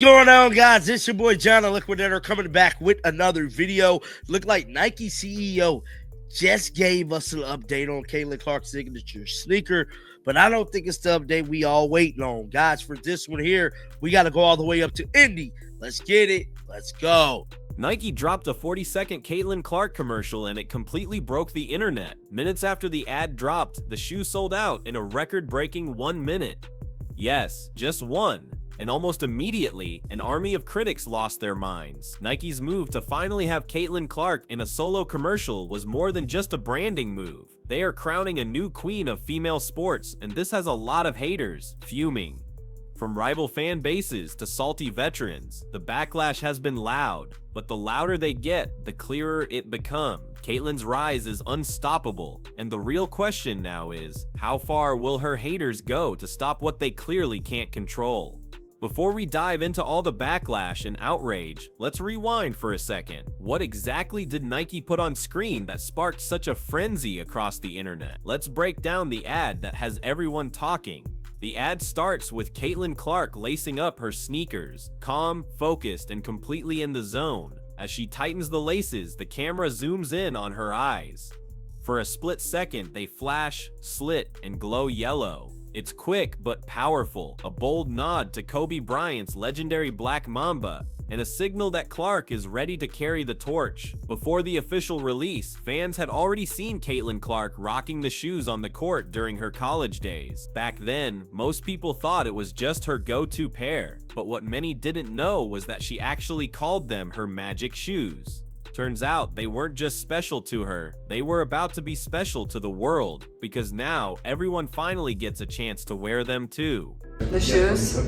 Going on, guys? It's your boy John, the Liquidator, coming back with another video. Look like Nike CEO just gave us an update on Caitlin Clark's signature sneaker, but I don't think it's the update we all waiting on. Guys, for this one here, we got to go all the way up to Indy. Let's get it. Let's go. Nike dropped a 40-second Caitlin Clark commercial and it completely broke the internet. Minutes after the ad dropped, the shoe sold out in a record-breaking 1 minute. Yes, just one. And almost immediately, an army of critics lost their minds. Nike's move to finally have Caitlin Clark in a solo commercial was more than just a branding move. They are crowning a new queen of female sports, and this has a lot of haters fuming. From rival fan bases to salty veterans, the backlash has been loud, but the louder they get, the clearer it becomes. Caitlin's rise is unstoppable, and the real question now is, how far will her haters go to stop what they clearly can't control? Before we dive into all the backlash and outrage, let's rewind for a second. What exactly did Nike put on screen that sparked such a frenzy across the internet? Let's break down the ad that has everyone talking. The ad starts with Caitlin Clark lacing up her sneakers, calm, focused, and completely in the zone. As she tightens the laces, the camera zooms in on her eyes. For a split second, they flash, slit, and glow yellow. It's quick but powerful, a bold nod to Kobe Bryant's legendary Black Mamba, and a signal that Clark is ready to carry the torch. Before the official release, fans had already seen Caitlin Clark rocking the shoes on the court during her college days. Back then, most people thought it was just her go-to pair, but what many didn't know was that she actually called them her magic shoes. Turns out they weren't just special to her, they were about to be special to the world, because now everyone finally gets a chance to wear them too. The shoes?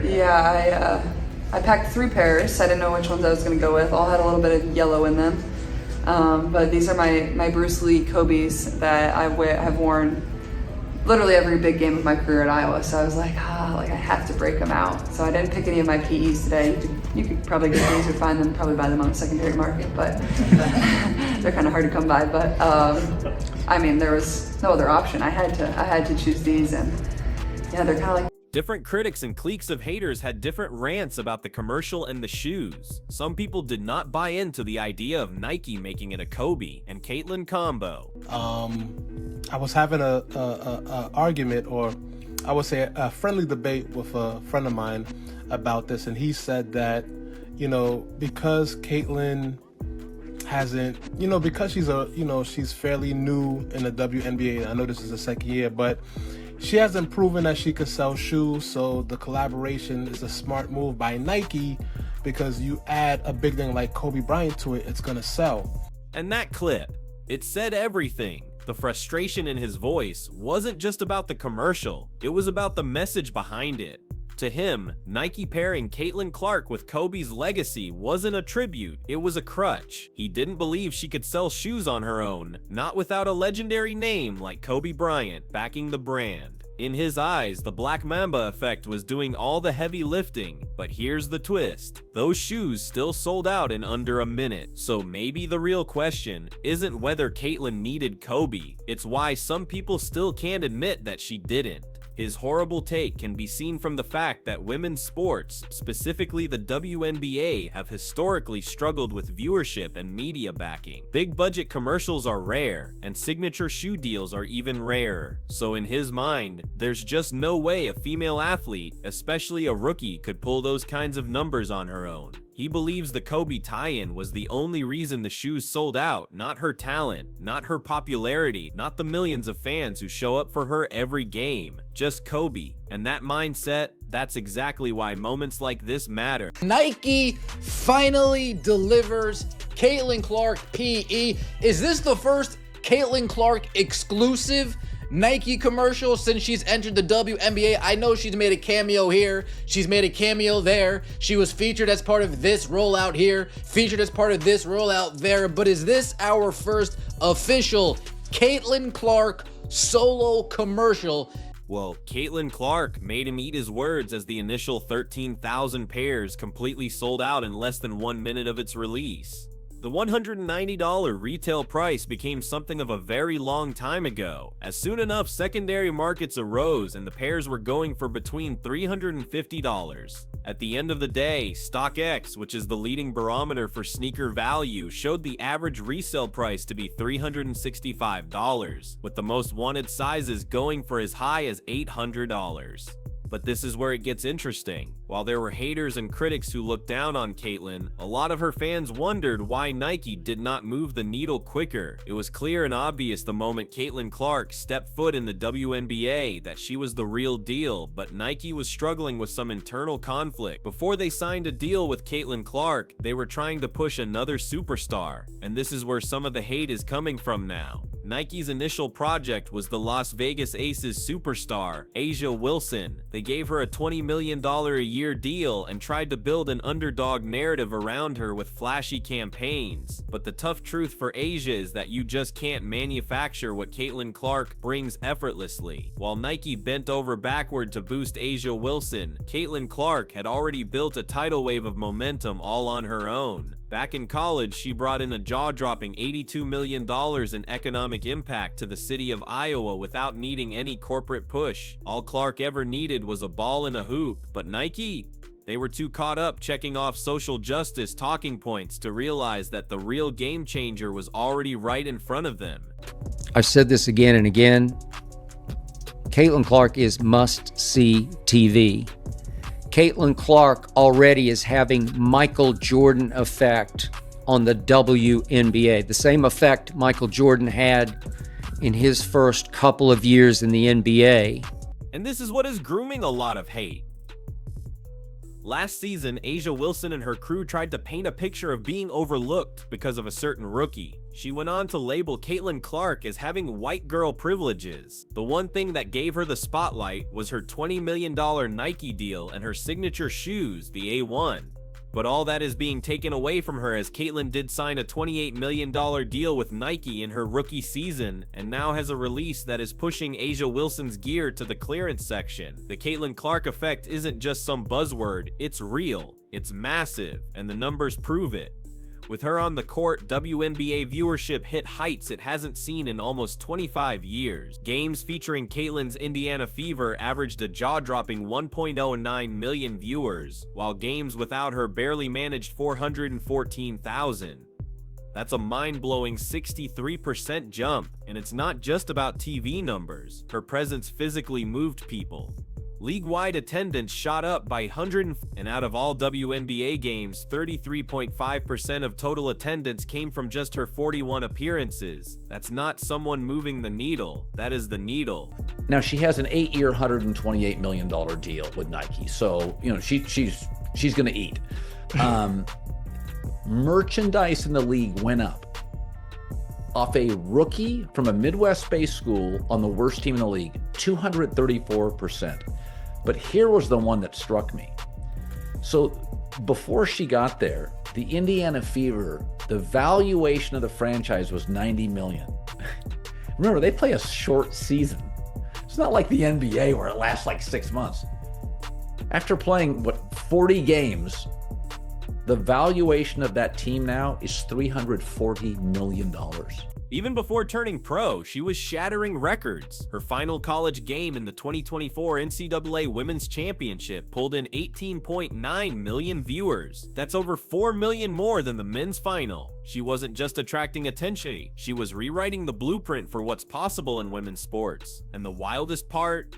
Yeah, I packed 3 pairs. I didn't know which ones I was going to go with. All had a little bit of yellow in them. But these are my Bruce Lee Kobe's that have worn literally every big game of my career at Iowa. So I was like, I have to break them out. So I didn't pick any of my PEs today. You could probably get these or find them, probably buy them on the secondary market, but they're kind of hard to come by. But I mean, there was no other option. I had to choose these, and yeah, they're kind of like. Different critics and cliques of haters had different rants about the commercial and the shoes. Some people did not buy into the idea of Nike making it a Kobe and Caitlin combo. I was having a argument, or I would say a friendly debate with a friend of mine about this, and he said that, because Caitlin hasn't, because she's fairly new in the WNBA. I know this is the second year, but she hasn't proven that she could sell shoes, so the collaboration is a smart move by Nike, because you add a big thing like Kobe Bryant to it, it's gonna sell. And that clip, it said everything. The frustration in his voice wasn't just about the commercial, it was about the message behind it. To him, Nike pairing Caitlin Clark with Kobe's legacy wasn't a tribute, it was a crutch. He didn't believe she could sell shoes on her own, not without a legendary name like Kobe Bryant backing the brand. In his eyes, the Black Mamba effect was doing all the heavy lifting, but here's the twist. Those shoes still sold out in under a minute, so maybe the real question isn't whether Caitlin needed Kobe, it's why some people still can't admit that she didn't. His horrible take can be seen from the fact that women's sports, specifically the WNBA, have historically struggled with viewership and media backing. Big budget commercials are rare, and signature shoe deals are even rarer. So in his mind, there's just no way a female athlete, especially a rookie, could pull those kinds of numbers on her own. He believes the Kobe tie-in was the only reason the shoes sold out, not her talent, not her popularity, not the millions of fans who show up for her every game, just Kobe. And that mindset, that's exactly why moments like this matter. Nike finally delivers Caitlin Clark PE. Is this the first Caitlin Clark exclusive Nike commercial since she's entered the WNBA? I know she's made a cameo here, she's made a cameo there, she was featured as part of this rollout here, featured as part of this rollout there, but is this our first official Caitlin Clark solo commercial? Well, Caitlin Clark made him eat his words as the initial 13,000 pairs completely sold out in less than 1 minute of its release. The $190 retail price became something of a very long time ago, as soon enough secondary markets arose and the pairs were going for between $350. At the end of the day, StockX, which is the leading barometer for sneaker value, showed the average resale price to be $365, with the most wanted sizes going for as high as $800. But this is where it gets interesting. While there were haters and critics who looked down on Caitlyn, a lot of her fans wondered why Nike did not move the needle quicker. It was clear and obvious the moment Caitlyn Clark stepped foot in the WNBA that she was the real deal, but Nike was struggling with some internal conflict. Before they signed a deal with Caitlyn Clark, they were trying to push another superstar, and this is where some of the hate is coming from now. Nike's initial project was the Las Vegas Aces superstar, A'ja Wilson. They gave her a $20 million a year deal and tried to build an underdog narrative around her with flashy campaigns. But the tough truth for A'ja is that you just can't manufacture what Caitlyn Clark brings effortlessly. While Nike bent over backward to boost A'ja Wilson, Caitlyn Clark had already built a tidal wave of momentum all on her own. Back in college, she brought in a jaw-dropping $82 million in economic impact to the city of Iowa without needing any corporate push. All Clark ever needed was a ball and a hoop. But Nike? They were too caught up checking off social justice talking points to realize that the real game changer was already right in front of them. I've said this again and again. Caitlyn Clark is must-see TV. Caitlyn Clark already is having Michael Jordan effect on the WNBA, the same effect Michael Jordan had in his first couple of years in the NBA. And this is what is grooming a lot of hate. Last season, A'ja Wilson and her crew tried to paint a picture of being overlooked because of a certain rookie. She went on to label Caitlyn Clark as having white girl privileges. The one thing that gave her the spotlight was her $20 million Nike deal and her signature shoes, the A1. But all that is being taken away from her as Caitlyn did sign a $28 million deal with Nike in her rookie season and now has a release that is pushing A'ja Wilson's gear to the clearance section. The Caitlyn Clark effect isn't just some buzzword, it's real, it's massive, and the numbers prove it. With her on the court, WNBA viewership hit heights it hasn't seen in almost 25 years. Games featuring Caitlyn's Indiana Fever averaged a jaw-dropping 1.09 million viewers, while games without her barely managed 414,000. That's a mind-blowing 63% jump, and it's not just about TV numbers. Her presence physically moved people. League-wide attendance shot up by 100, and out of all WNBA games, 33.5% of total attendance came from just her 41 appearances. That's not someone moving the needle, that is the needle. Now she has an 8-year, $128 million deal with Nike, so you know she's gonna eat. Merchandise in the league went up off a rookie from a Midwest-based school on the worst team in the league, 234%. But here was the one that struck me. So before she got there, the Indiana Fever, the valuation of the franchise was $90 million. Remember, they play a short season. It's not like the NBA where it lasts like 6 months. After playing, 40 games, the valuation of that team now is $340 million. Even before turning pro, she was shattering records. Her final college game in the 2024 NCAA Women's Championship pulled in 18.9 million viewers. That's over 4 million more than the men's final. She wasn't just attracting attention, she was rewriting the blueprint for what's possible in women's sports. And the wildest part?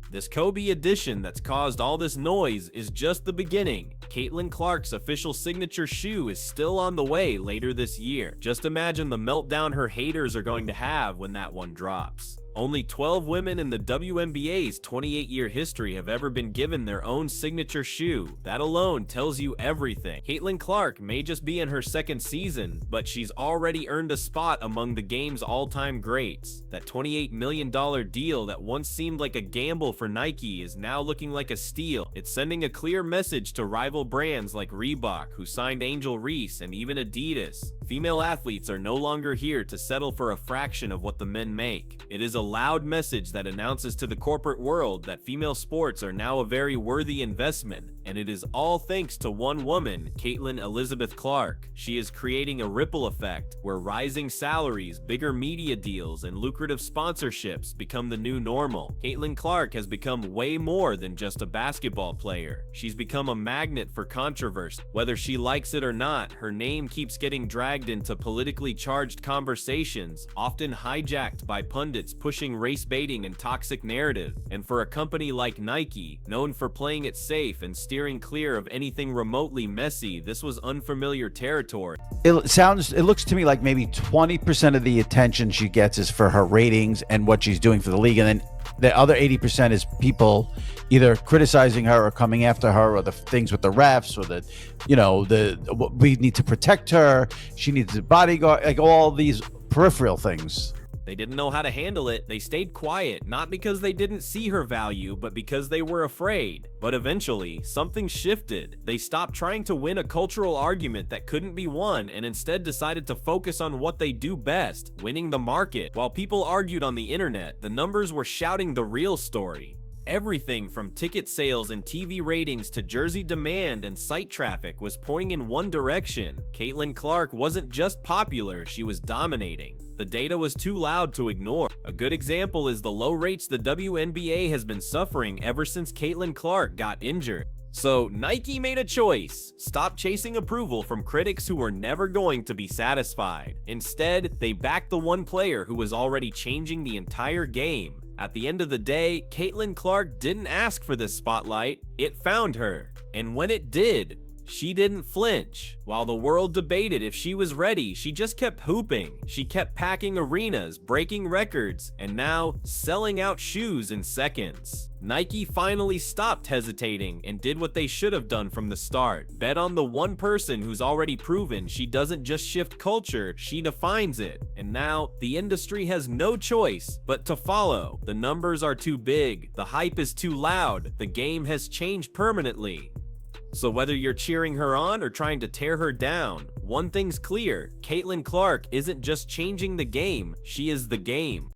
This Kobe edition that's caused all this noise is just the beginning. Caitlyn Clark's official signature shoe is still on the way later this year. Just imagine the meltdown her haters are going to have when that one drops. Only 12 women in the WNBA's 28-year history have ever been given their own signature shoe. That alone tells you everything. Caitlyn Clark may just be in her second season, but she's already earned a spot among the game's all-time greats. That $28 million deal that once seemed like a gamble for Nike is now looking like a steal. It's sending a clear message to rival brands like Reebok, who signed Angel Reese, and even Adidas. Female athletes are no longer here to settle for a fraction of what the men make. It is a loud message that announces to the corporate world that female sports are now a very worthy investment, And it is all thanks to one woman, Caitlin Elizabeth Clark. She is creating a ripple effect where rising salaries, bigger media deals, and lucrative sponsorships become the new normal. Caitlin Clark has become way more than just a basketball player. She's become a magnet for controversy. Whether she likes it or not, her name keeps getting dragged into politically charged conversations, often hijacked by pundits pushing race baiting and toxic narrative. And for a company like Nike, known for playing it safe and steering clear of anything remotely messy, this was unfamiliar territory. It looks to me like maybe 20% of the attention she gets is for her ratings and what she's doing for the league, and then the other 80% is people either criticizing her or coming after her, or the things with the refs, or we need to protect her, she needs a bodyguard, like all these peripheral things. They didn't know how to handle it. They stayed quiet, not because they didn't see her value, but because they were afraid. But eventually, something shifted. They stopped trying to win a cultural argument that couldn't be won, and instead decided to focus on what they do best, winning the market. While people argued on the internet, the numbers were shouting the real story. Everything from ticket sales and TV ratings to jersey demand and site traffic was pointing in one direction. Caitlin Clark wasn't just popular, she was dominating. The data was too loud to ignore. A good example is the low rates the WNBA has been suffering ever since Caitlin Clark got injured. So Nike made a choice. Stop chasing approval from critics who were never going to be satisfied. Instead, they backed the one player who was already changing the entire game. At the end of the day, Caitlin Clark didn't ask for this spotlight, it found her. And when it did, she didn't flinch. While the world debated if she was ready, she just kept hooping. She kept packing arenas, breaking records, and now selling out shoes in seconds. Nike finally stopped hesitating and did what they should have done from the start. Bet on the one person who's already proven she doesn't just shift culture, she defines it. And now, the industry has no choice but to follow. The numbers are too big, the hype is too loud, the game has changed permanently. So whether you're cheering her on or trying to tear her down, one thing's clear, Caitlin Clark isn't just changing the game, she is the game.